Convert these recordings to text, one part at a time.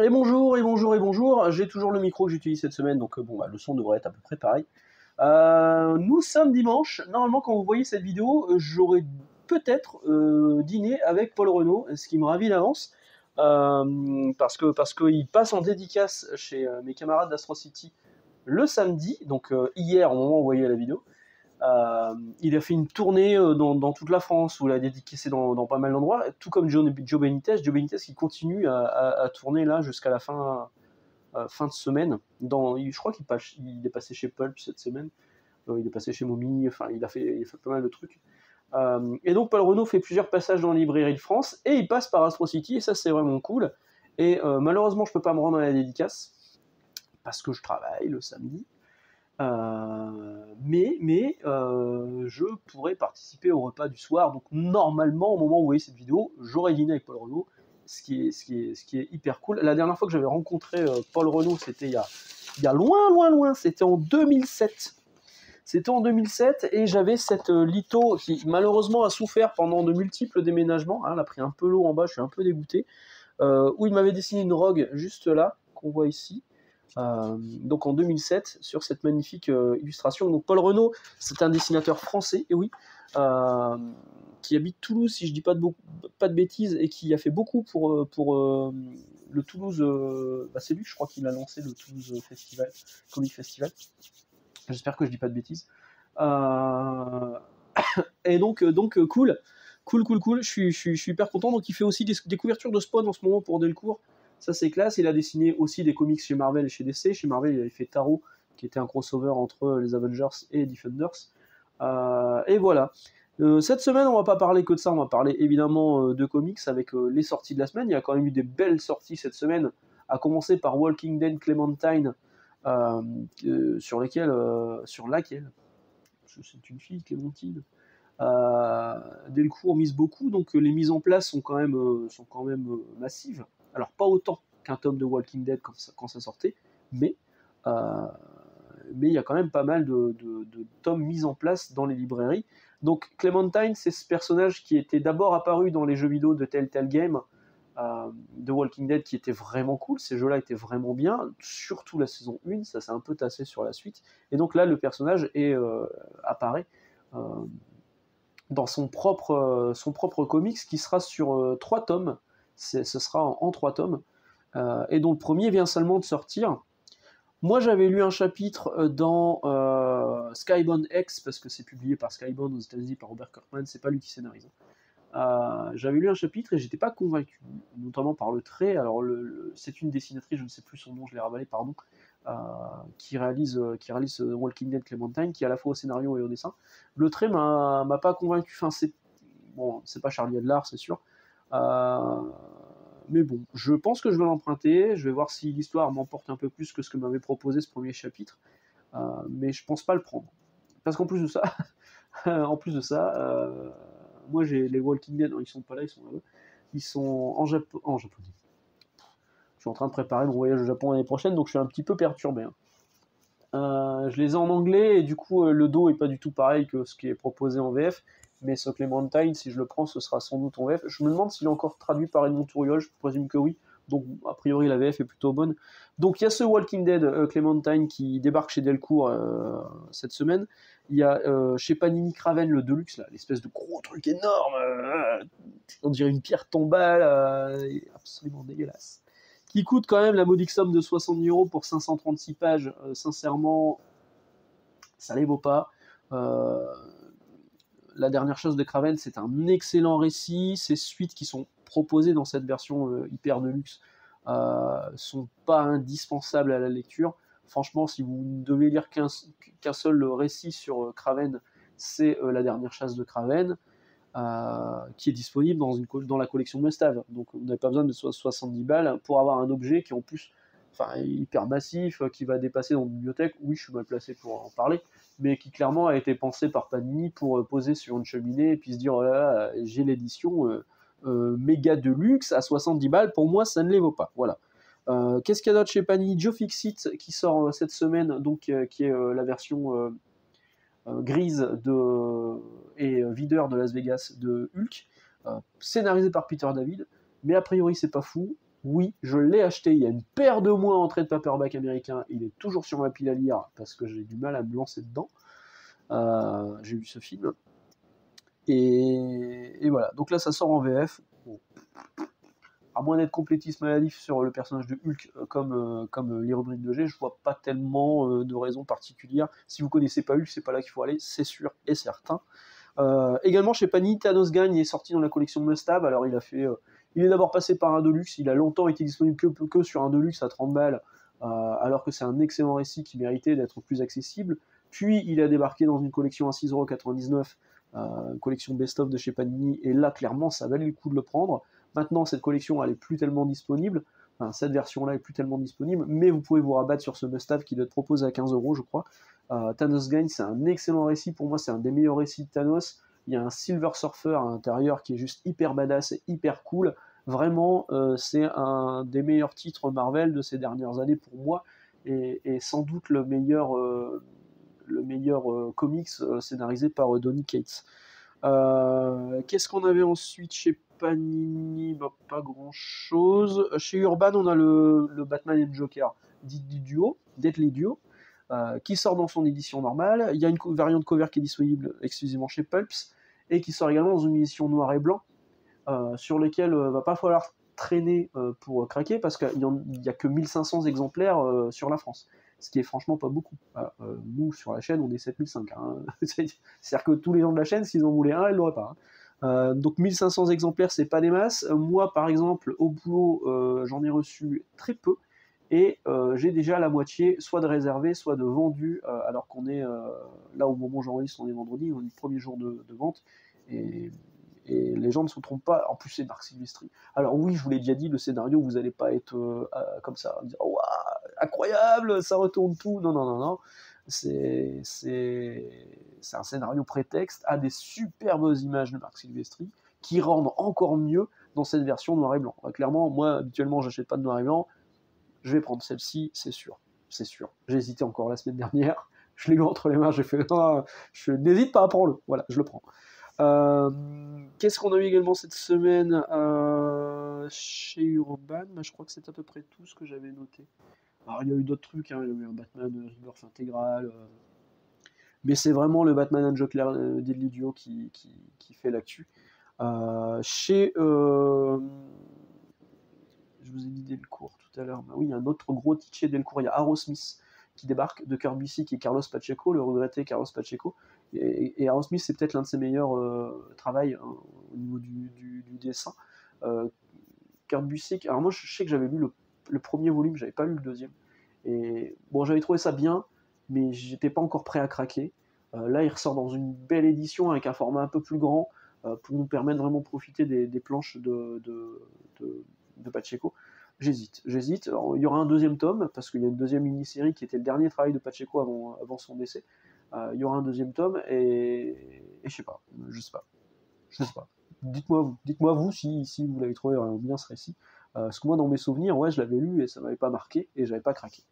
Et bonjour, et bonjour, et bonjour. J'ai toujours le micro que j'utilise cette semaine, donc bon, le son devrait être à peu près pareil. Nous sommes dimanche. Normalement, quand vous voyez cette vidéo, j'aurais peut-être dîné avec Paul Renaud, ce qui me ravit d'avance, parce qu'il passe en dédicace chez mes camarades d'Astro City le samedi, donc hier, au moment où vous voyez la vidéo. Il a fait une tournée dans toute la France, où il a dédicacé dans pas mal d'endroits, tout comme Joe Benitez. Joe Benitez qui continue à tourner là jusqu'à la fin de semaine. Je crois il est passé chez Pulp cette semaine, il est passé chez Momi, enfin il a fait pas mal de trucs. Et donc Paul Renaud fait plusieurs passages dans les librairies de France, et il passe par Astro City, et ça c'est vraiment cool. Et malheureusement je peux pas me rendre à la dédicace, parce que je travaille le samedi. Mais je pourrais participer au repas du soir. Donc normalement, au moment où vous voyez cette vidéo, j'aurais dîné avec Paul Renaud, ce qui est hyper cool. La dernière fois que j'avais rencontré Paul Renaud, c'était il y a loin, c'était en 2007. C'était en 2007, et j'avais cette litho qui malheureusement a souffert pendant de multiples déménagements. Elle a pris un peu l'eau en bas, je suis un peu dégoûté. Où il m'avait dessiné une rogue juste là, qu'on voit ici. Donc en 2007, sur cette magnifique illustration. Donc Paul Renaud, c'est un dessinateur français, et oui, qui habite Toulouse, si je dis pas de bêtises, et qui a fait beaucoup pour le Toulouse. C'est lui, je crois, qu'il a lancé le Toulouse Festival, Comic Festival. J'espère que je dis pas de bêtises. Et donc cool. Je suis hyper content. Donc il fait aussi des couvertures de Spawn en ce moment pour Delcourt. Ça c'est classe. Il a dessiné aussi des comics chez Marvel et chez DC. Chez Marvel, il avait fait Tarot, qui était un crossover entre les Avengers et Defenders. Et voilà. Cette semaine, on va pas parler que de ça. On va parler évidemment de comics avec les sorties de la semaine. Il y a quand même eu des belles sorties cette semaine, à commencer par Walking Dead Clementine, sur laquelle c'est une fille, Clémentine. Delcourt mise beaucoup, donc les mises en place sont quand même massives. Alors pas autant qu'un tome de Walking Dead quand ça sortait, mais il y a quand même pas mal de tomes mis en place dans les librairies. Donc Clementine, c'est ce personnage qui était d'abord apparu dans les jeux vidéo de Telltale Game, de Walking Dead, qui était vraiment cool. Ces jeux-là étaient vraiment bien, surtout la saison 1, ça s'est un peu tassé sur la suite. Et donc là, le personnage apparaît dans son propre comics, qui sera sur 3 tomes. Ce sera en 3 tomes, et dont le premier vient seulement de sortir. Moi, j'avais lu un chapitre dans Skybound X, parce que c'est publié par Skybound aux États-Unis par Robert Kirkman, c'est pas lui qui scénarise. J'avais lu un chapitre et j'étais pas convaincu, notamment par le trait. Alors, c'est une dessinatrice, je ne sais plus son nom, je l'ai ravalé, pardon, qui réalise Walking Dead Clementine, qui est à la fois au scénario et au dessin. Le trait m'a pas convaincu. Enfin, c'est pas Charlie Adler, c'est sûr. Mais bon, je pense que je vais l'emprunter. Je vais voir si l'histoire m'emporte un peu plus que ce que m'avait proposé ce premier chapitre. Mais je pense pas le prendre. Parce qu'en plus de ça, moi j'ai les Walking Dead, non, ils sont pas là, ils sont là-bas. Ils sont en japonais. Je suis en train de préparer mon voyage au Japon l'année prochaine, donc je suis un petit peu perturbé. Je les ai en anglais, et du coup le dos est pas du tout pareil que ce qui est proposé en VF. Mais ce Clementine, si je le prends, ce sera sans doute en VF. Je me demande s'il est encore traduit par Edmond Touriol, je présume que oui. Donc a priori la VF est plutôt bonne. Donc il y a ce Walking Dead Clementine qui débarque chez Delcourt cette semaine. Il y a chez Panini Kraven le Deluxe, là, l'espèce de gros truc énorme, on dirait une pierre tombale, absolument dégueulasse, qui coûte quand même la modique somme de 70€ pour 536 pages. Sincèrement, ça les vaut pas. La dernière chose de Kraven, c'est un excellent récit. Ces suites qui sont proposées dans cette version hyper deluxe sont pas indispensables à la lecture. Franchement, si vous ne devez lire qu'un seul récit sur Kraven, c'est la dernière chasse de Kraven, qui est disponible dans la collection Must-Have. Donc vous n'avez pas besoin de 70 balles pour avoir un objet qui est en plus hyper massif, qui va dépasser dans une bibliothèque. Oui, je suis mal placé pour en parler, mais qui clairement a été pensé par Panini pour poser sur une cheminée et puis se dire oh là là, j'ai l'édition méga de luxe à 70 balles, pour moi ça ne les vaut pas. Voilà. Qu'est-ce qu'il y a d'autre chez Panini? Joe Fixit qui sort cette semaine, donc qui est la version grise et videur de Las Vegas de Hulk, scénarisé par Peter David, mais a priori c'est pas fou. Oui, je l'ai acheté. Il y a une paire de mois en trade paperback américain. Il est toujours sur ma pile à lire parce que j'ai du mal à me lancer dedans. J'ai vu ce film. Et voilà. Donc là, ça sort en VF. Bon. À moins d'être complétiste maladif sur le personnage de Hulk comme les rubriques de G, je vois pas tellement de raison particulière. Si vous connaissez pas Hulk, c'est pas là qu'il faut aller, c'est sûr et certain. Également chez Panini, Thanos Gagne est sorti dans la collection Must-Have. Alors il est d'abord passé par un Deluxe, il a longtemps été disponible que sur un Deluxe à 30 balles, alors que c'est un excellent récit qui méritait d'être plus accessible. Puis il a débarqué dans une collection à 6,99€, collection best-of de chez Panini, et là clairement ça valait le coup de le prendre. Maintenant cette collection elle est plus tellement disponible, enfin cette version-là est plus tellement disponible, mais vous pouvez vous rabattre sur ce Must-Have qui doit être proposé à 15€ je crois. Thanos Gagne, c'est un excellent récit, pour moi c'est un des meilleurs récits de Thanos. Il y a un Silver Surfer à l'intérieur qui est juste hyper badass et hyper cool. Vraiment, c'est un des meilleurs titres Marvel de ces dernières années pour moi, et sans doute le meilleur comics scénarisé par Donny Cates. Qu'est-ce qu'on avait ensuite chez Panini? Bah, pas grand chose. Chez Urban, on a le Batman et le Joker, Deadly Duo, qui sort dans son édition normale. Il y a une variante cover qui est disponible exclusivement chez Pulps, et qui sort également dans une édition noir et blanc, sur lesquels va pas falloir traîner pour craquer, parce qu'il n'y a que 1500 exemplaires sur la France, ce qui est franchement pas beaucoup. Nous, sur la chaîne, on est 7005. Hein. C'est-à-dire que tous les gens de la chaîne, s'ils en voulaient un, ils l'auraient pas. Hein. Donc 1500 exemplaires, c'est pas des masses. Moi, par exemple, au boulot, j'en ai reçu très peu, et j'ai déjà la moitié, soit de réservés, soit de vendus, alors qu'on est, là au moment où j'enregistre, on est vendredi, on est le premier jour de vente, et, et les gens ne se trompent pas, en plus c'est Marc Silvestri. Alors oui, je vous l'ai déjà dit, le scénario, vous n'allez pas être comme ça, dire oh, incroyable, ça retourne tout, non, non, non, non, c'est un scénario prétexte à des superbes images de Marc Silvestri, qui rendent encore mieux dans cette version noir et blanc. Clairement, moi, habituellement, j'achète pas de noir et blanc, je vais prendre celle-ci, c'est sûr. C'est sûr. J'ai hésité encore la semaine dernière. Je l'ai eu entre les mains, j'ai fait ah, je n'hésite pas à prendre-le. Voilà, je le prends. Qu'est-ce qu'on a eu également cette semaine chez Urban? Je crois que c'est à peu près tout ce que j'avais noté. Alors, il y a eu d'autres trucs, hein. Il y a eu un Batman Rebirth intégral. Mais c'est vraiment le Batman and Joker Deadly Duo qui fait l'actu. Chez je vous ai dit Delcourt tout à l'heure. Bah oui, il y a un autre gros titre chez Delcourt. Il y a Arrowsmith qui débarque de Kirby Sick et Carlos Pacheco, le regretté Carlos Pacheco. Et Arrowsmith, c'est peut-être l'un de ses meilleurs travails hein, au niveau du dessin. Kirby Sick, alors moi je sais que j'avais lu le premier volume, j'avais pas lu le deuxième. Et bon, j'avais trouvé ça bien, mais j'étais pas encore prêt à craquer. Là, il ressort dans une belle édition avec un format un peu plus grand pour nous permettre vraiment de profiter des planches de Pacheco. J'hésite. Alors, il y aura un deuxième tome, parce qu'il y a une deuxième mini-série qui était le dernier travail de Pacheco avant son décès. Il y aura un deuxième tome, et je sais pas. Je sais pas. Dites-moi vous si vous l'avez trouvé vraiment bien ce récit. Parce que moi, dans mes souvenirs, ouais, je l'avais lu et ça m'avait pas marqué, et j'avais pas craqué.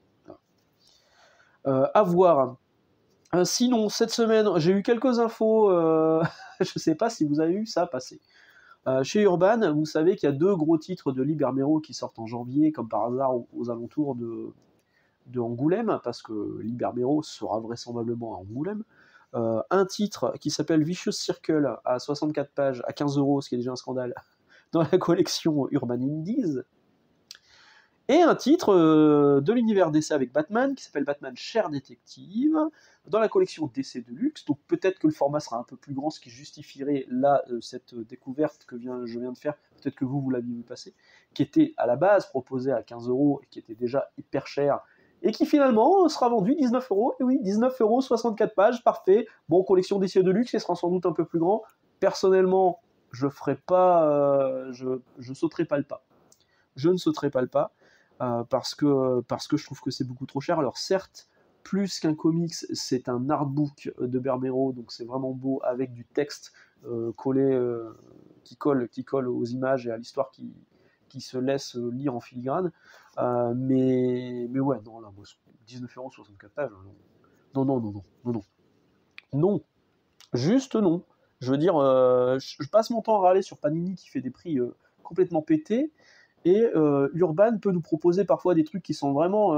À voir. Sinon, cette semaine, j'ai eu quelques infos. Je sais pas si vous avez vu ça passer. Chez Urban, vous savez qu'il y a 2 gros titres de Libermero qui sortent en janvier, comme par hasard aux alentours de Angoulême, parce que Libermero sera vraisemblablement à Angoulême. Un titre qui s'appelle Vicious Circle à 64 pages à 15€, ce qui est déjà un scandale, dans la collection Urban Indies. Et un titre de l'univers DC avec Batman, qui s'appelle Batman Cher Détective, dans la collection DC Deluxe. Donc peut-être que le format sera un peu plus grand, ce qui justifierait là cette découverte que je viens de faire. Peut-être que vous l'aviez vu passer, qui était à la base proposé à 15€, et qui était déjà hyper cher, et qui finalement sera vendu 19€. Et oui, 19€, 64 pages, parfait. Bon, collection DC Deluxe, il sera sans doute un peu plus grand. Personnellement, je ferai pas, je sauterai pas le pas. Je ne sauterai pas le pas. Parce que je trouve que c'est beaucoup trop cher. Alors certes, plus qu'un comics, c'est un artbook de Berbero, donc c'est vraiment beau, avec du texte collé, qui colle aux images et à l'histoire qui se laisse lire en filigrane. Mais ouais, non, là, moi, 19€, 64 pages, non. Non, juste non. Je veux dire, je passe mon temps à râler sur Panini qui fait des prix complètement pétés, Et Urban peut nous proposer parfois des trucs qui sont vraiment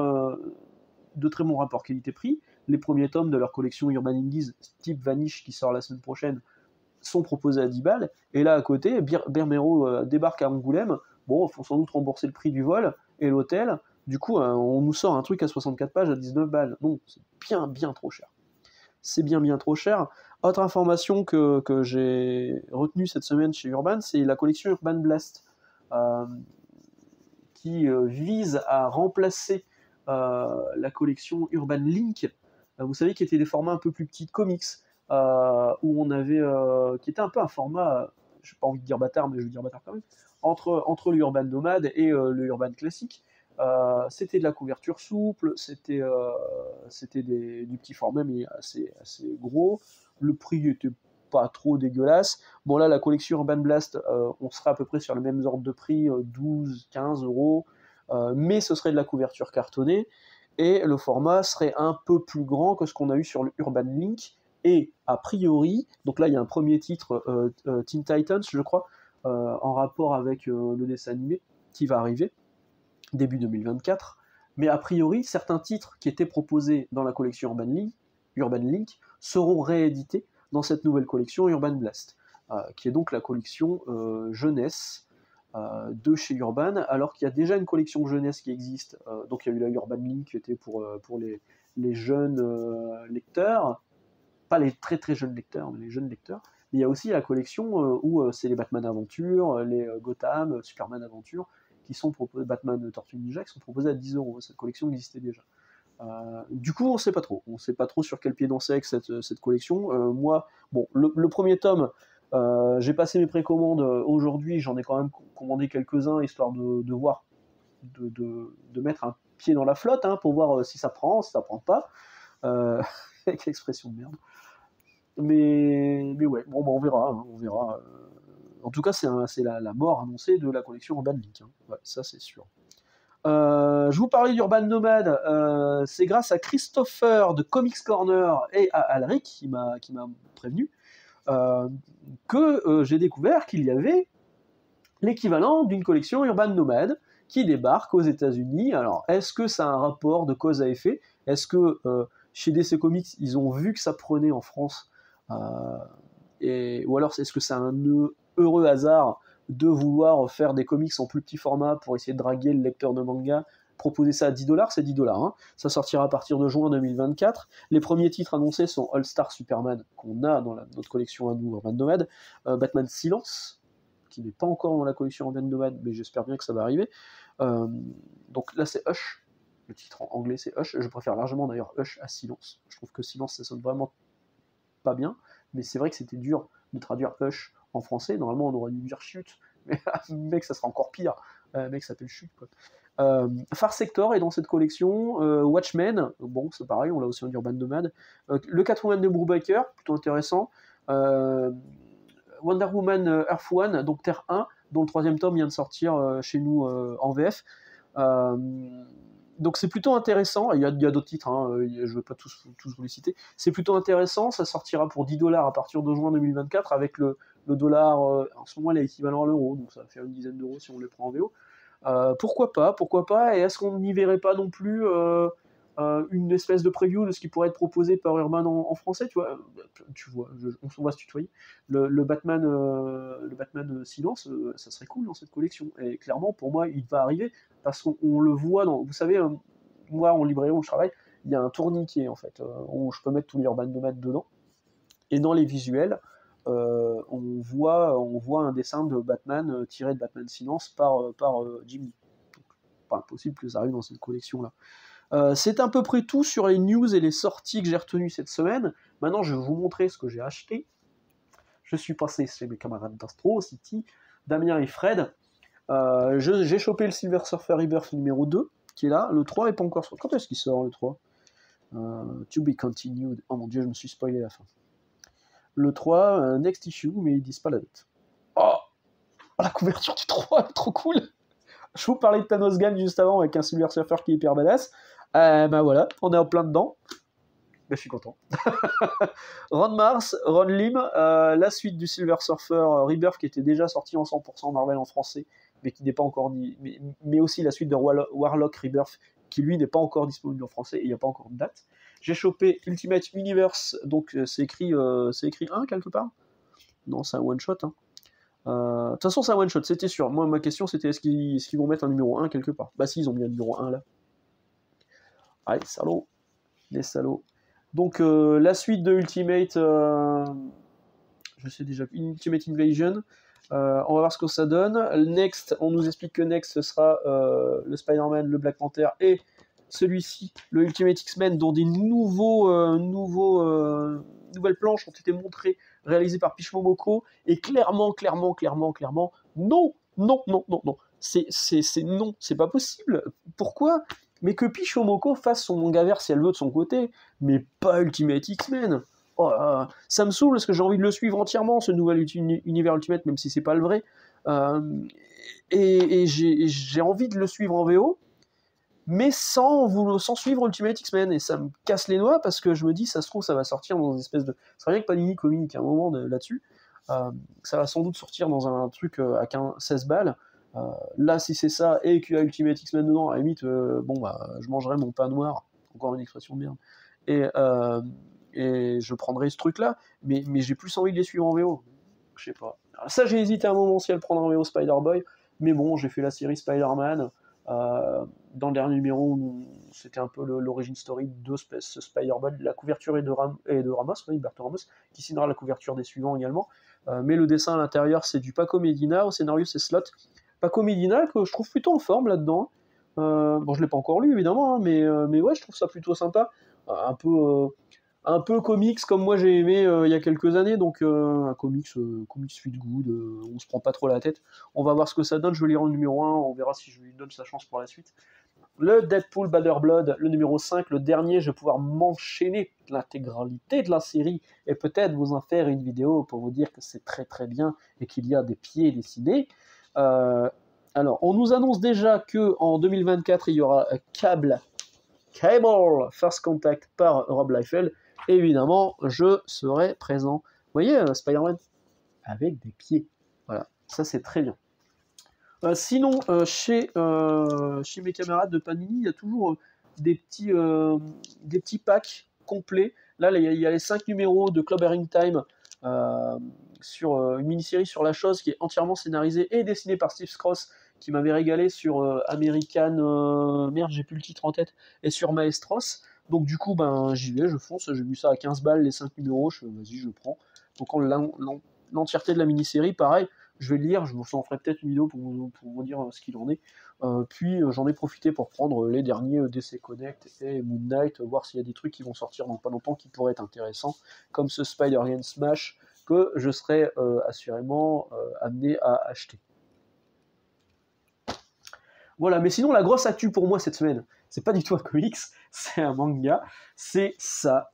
de très bon rapport qualité-prix. Les premiers tomes de leur collection Urban Indies, type Vanish, qui sort la semaine prochaine, sont proposés à 10 balles. Et là, à côté, Bermero débarque à Angoulême. Bon, il faut sans doute rembourser le prix du vol et l'hôtel. Du coup, on nous sort un truc à 64 pages à 19 balles. Non, c'est bien trop cher. C'est bien trop cher. Autre information que j'ai retenue cette semaine chez Urban, c'est la collection Urban Blast, qui vise à remplacer la collection Urban Link, vous savez, qui était des formats un peu plus petits de comics, où on avait, qui était un peu un format, j'ai pas envie de dire bâtard, mais je veux dire bâtard quand même, entre le Urban Nomade et le Urban classique. C'était de la couverture souple, c'était du petit format mais assez gros. Le prix était pas trop dégueulasse. Bon là, la collection Urban Blast, on serait à peu près sur le même ordre de prix, 12-15 euros, mais ce serait de la couverture cartonnée, et le format serait un peu plus grand que ce qu'on a eu sur le Urban Link, et a priori, donc là il y a un premier titre, Teen Titans je crois, en rapport avec le dessin animé, qui va arriver début 2024, mais a priori certains titres qui étaient proposés dans la collection Urban Link seront réédités dans cette nouvelle collection Urban Blast, qui est donc la collection jeunesse de chez Urban, alors qu'il y a déjà une collection jeunesse qui existe. Donc il y a eu la Urban Link qui était pour les jeunes lecteurs, pas les très jeunes lecteurs, mais les jeunes lecteurs. Mais il y a aussi la collection où c'est les Batman Aventures, les Gotham, Superman Aventures, qui sont proposés, Batman Tortue Ninja, qui sont proposés à 10 euros. Cette collection existait déjà. Du coup, on sait pas trop. On sait pas trop sur quel pied danser avec cette collection. Moi, bon, le premier tome, j'ai passé mes précommandes aujourd'hui, j'en ai quand même commandé quelques-uns, histoire de voir, de mettre un pied dans la flotte, hein, pour voir si ça prend pas. Avec l'expression de merde. Mais ouais, bon, bah, on verra. Hein, on verra. En tout cas, c'est la mort annoncée de la collection Urban Link. Hein. Ouais, ça, c'est sûr. Je vous parlais d'Urban Nomade, c'est grâce à Christopher de Comics Corner et à Alric qui m'a prévenu que j'ai découvert qu'il y avait l'équivalent d'une collection Urban Nomade qui débarque aux États-Unis. Alors, est-ce que ça a un rapport de cause à effet? Est-ce que chez DC Comics, ils ont vu que ça prenait en France, ou alors est-ce que c'est un heureux hasard de vouloir faire des comics en plus petit format pour essayer de draguer le lecteur de manga, proposer ça à 10$, c'est 10$. Hein. Ça sortira à partir de juin 2024. Les premiers titres annoncés sont All Star Superman, qu'on a dans notre collection à nous, Urban Nomade, Batman Silence, qui n'est pas encore dans la collection Urban Nomade, mais j'espère bien que ça va arriver. Donc là, c'est Hush. Le titre en anglais, c'est Hush. Je préfère largement d'ailleurs Hush à Silence. Je trouve que Silence, ça sonne vraiment pas bien, mais c'est vrai que c'était dur de traduire Hush en français. Normalement, on aurait dû dire Chute, mais mec, ça sera encore pire. Mec s'appelle Chute, quoi. Far Sector est dans cette collection. Watchmen, bon, c'est pareil, on l'a aussi en Urban Nomade. Le Catwoman de Brubaker, plutôt intéressant. Wonder Woman Earth One, donc Terre 1, dont le troisième tome vient de sortir chez nous en VF. Donc c'est plutôt intéressant, il y a d'autres titres, hein, je ne vais pas tous vous les citer, c'est plutôt intéressant, ça sortira pour 10$ à partir de juin 2024, avec le dollar, en ce moment il est équivalent à l'euro, donc ça va faire une dizaine d'euros si on les prend en VO. Pourquoi pas, et est-ce qu'on n'y verrait pas non plus une espèce de preview de ce qui pourrait être proposé par Urban en français, tu vois, on va se tutoyer. Le Batman Silence, ça serait cool dans cette collection. Et clairement, pour moi, il va arriver parce qu'on le voit dans. Vous savez, moi en librairie où je travaille, il y a un tourniquet en fait où je peux mettre tous les Urban Nomades dedans. Et dans les visuels, on voit un dessin de Batman tiré de Batman Silence par Jimmy. Donc, pas impossible que ça arrive dans cette collection là. C'est à peu près tout sur les news et les sorties que j'ai retenues cette semaine. Maintenant, je vais vous montrer ce que j'ai acheté. Je suis passé chez mes camarades d'Astro City, Damien et Fred. J'ai chopé le Silver Surfer Rebirth numéro 2, qui est là. Le 3 n'est pas encore sorti. Quand est-ce qu'il sort, le 3 To be continued. Oh mon dieu, je me suis spoilé la fin. Le 3, next issue, mais ils disent pas la date. Oh, la couverture du 3, elle est trop cool. Je vous parlais de Thanos Gang juste avant avec un Silver Surfer qui est hyper badass. Ben voilà, on est en plein dedans. Ben, je suis content. Ron Mars, Ron Lim, la suite du Silver Surfer Rebirth qui était déjà sorti en 100% Marvel en français mais qui n'est pas encore mais aussi la suite de Warlock Rebirth, qui lui n'est pas encore disponible en français et il n'y a pas encore de date. J'ai chopé Ultimate Universe, donc c'est écrit 1 quelque part. Non, c'est un one shot. Hein. De toute façon, c'est un one shot, c'était sûr. Moi, ma question c'était est-ce qu'ils vont mettre un numéro 1 quelque part? Bah si, ils ont mis un numéro 1 là. Allez, salauds, les salauds. Donc la suite de Ultimate, je sais déjà, Ultimate Invasion. On va voir ce que ça donne. Next, on nous explique que Next ce sera le Spider-Man, le Black Panther et celui-ci, le Ultimate X-Men, dont des nouvelles planches ont été montrées, réalisées par Peach Momoko, et clairement, non, c'est pas possible. Pourquoi? Mais que Peach Momoko fasse son manga vert si elle veut de son côté, mais pas Ultimate X-Men. Oh, ça me saoule parce que j'ai envie de le suivre entièrement, ce nouvel univers Ultimate, même si c'est pas le vrai. Et j'ai envie de le suivre en VO, mais sans suivre Ultimate X-Men, et ça me casse les noix parce que je me dis, ça se trouve, ça va sortir dans une espèce de. Ça serait bien que Panini communique à un moment là-dessus. Ça va sans doute sortir dans un truc à 16 balles. Là, si c'est ça et qu'il y a Ultimate X-Men dedans, à la limite, je mangerai mon pain noir, encore une expression de merde. Et je prendrai ce truc-là, mais j'ai plus envie de les suivre en VO. Je sais pas. Alors ça, j'ai hésité un moment si à le prendre en VO Spider-Boy, mais bon, j'ai fait la série Spider-Man. Dans le dernier numéro, c'était un peu l'origin story de ce Spider-Man. La couverture est de Ramos, Humberto Ramos, qui signera la couverture des suivants également. Mais le dessin à l'intérieur, c'est du Paco Medina. Au scénario, c'est Slot. Paco Medina, que je trouve plutôt en forme là-dedans. Bon, je l'ai pas encore lu, évidemment, hein, mais ouais, je trouve ça plutôt sympa. Un peu comics comme moi j'ai aimé il y a quelques années, donc un comics feel good, on se prend pas trop la tête. On va voir ce que ça donne, je vais lire le numéro 1, on verra si je lui donne sa chance pour la suite. Le Deadpool Bad Blood, le numéro 5, le dernier, je vais pouvoir m'enchaîner l'intégralité de la série et peut-être vous en faire une vidéo pour vous dire que c'est très très bien et qu'il y a des pieds dessinés. Alors, on nous annonce déjà qu'en 2024, il y aura Cable First Contact par Rob Liefeld. Évidemment, je serai présent. Vous voyez, Spider-Man avec des pieds. Voilà, ça c'est très bien. Sinon, chez mes camarades de Panini, il y a toujours des petits packs complets. Là, il y a les 5 numéros de Clobbering Time sur une mini-série sur la chose qui est entièrement scénarisée et dessinée par Steve Skross, qui m'avait régalé sur American, merde, j'ai plus le titre en tête, et sur Maestros. Donc du coup, j'y vais, je fonce, j'ai vu ça à 15 balles, les 5 numéros, vas-y, je prends. Donc l'entièreté de la mini-série, pareil, je vais le lire, je vous en ferai peut-être une vidéo pour vous dire ce qu'il en est. Puis j'en ai profité pour prendre les derniers DC Connect et Moon Knight, voir s'il y a des trucs qui vont sortir dans pas longtemps qui pourraient être intéressants, comme ce Spider-Man Smash, que je serai assurément amené à acheter. Voilà, mais sinon la grosse actu pour moi cette semaine, c'est pas du tout un comics, c'est un manga, c'est ça,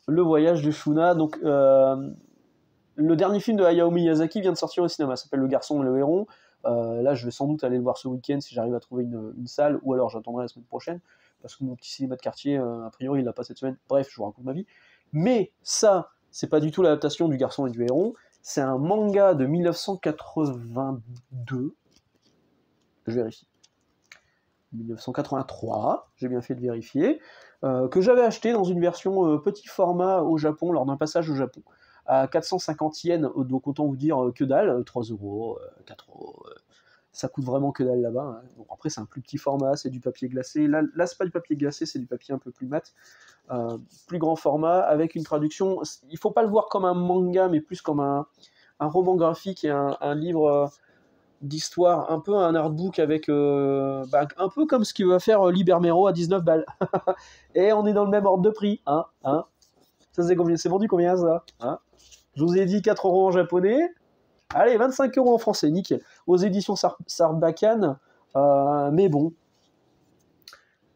le voyage de Shuna. Donc le dernier film de Hayao Miyazaki vient de sortir au cinéma, ça s'appelle Le Garçon et le Héron. Là je vais sans doute aller le voir ce week-end si j'arrive à trouver une salle, ou alors j'attendrai la semaine prochaine, parce que mon petit cinéma de quartier, a priori il l'a pas cette semaine. Bref, je vous raconte ma vie. Mais ça, c'est pas du tout l'adaptation du Garçon et du Héron, c'est un manga de 1982, je vérifie. 1983, j'ai bien fait de vérifier, que j'avais acheté dans une version petit format au Japon, lors d'un passage au Japon, à 450 yens, donc autant vous dire que dalle, 3 euros, 4 euros, ça coûte vraiment que dalle là-bas. Hein. Bon, après c'est un plus petit format, c'est du papier glacé, là c'est pas du papier glacé, c'est du papier un peu plus mat, plus grand format, avec une traduction, il faut pas le voir comme un manga, mais plus comme un roman graphique et un livre d'histoire, un peu un artbook avec un peu comme ce qu'il va faire Libermero à 19 balles. Et on est dans le même ordre de prix, hein. Ça c'est vendu combien ça, hein? Je vous ai dit 4 euros en japonais. Allez, 25 euros en français, nickel. Aux éditions Sarbacane, mais bon.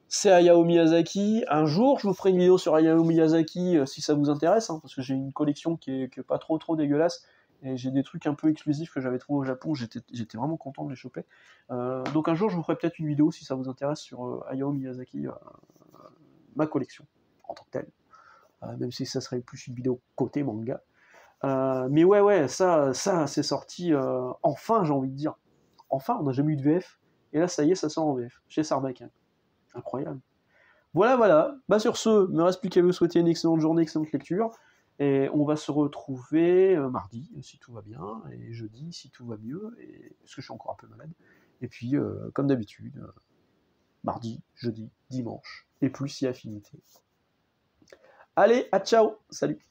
C'est Hayao Miyazaki. Un jour, je vous ferai une vidéo sur Hayao Miyazaki si ça vous intéresse, hein, parce que j'ai une collection qui est pas trop dégueulasse. Et j'ai des trucs un peu exclusifs que j'avais trouvés au Japon, j'étais vraiment content de les choper. Donc un jour, je vous ferai peut-être une vidéo si ça vous intéresse sur Hayao Miyazaki, ma collection, en tant que telle. Même si ça serait plus une vidéo côté manga. Mais ouais, ça c'est sorti enfin, j'ai envie de dire. enfin, on n'a jamais eu de VF, et là, ça y est, ça sort en VF, chez Sarbacane. Incroyable. Voilà, voilà. Bah, sur ce, il ne me reste plus qu'à vous souhaiter une excellente journée, excellente lecture, et on va se retrouver mardi, si tout va bien, et jeudi, si tout va mieux, parce que je suis encore un peu malade. Et puis, comme d'habitude, mardi, jeudi, dimanche, et plus si affinité. Allez, à ciao, salut.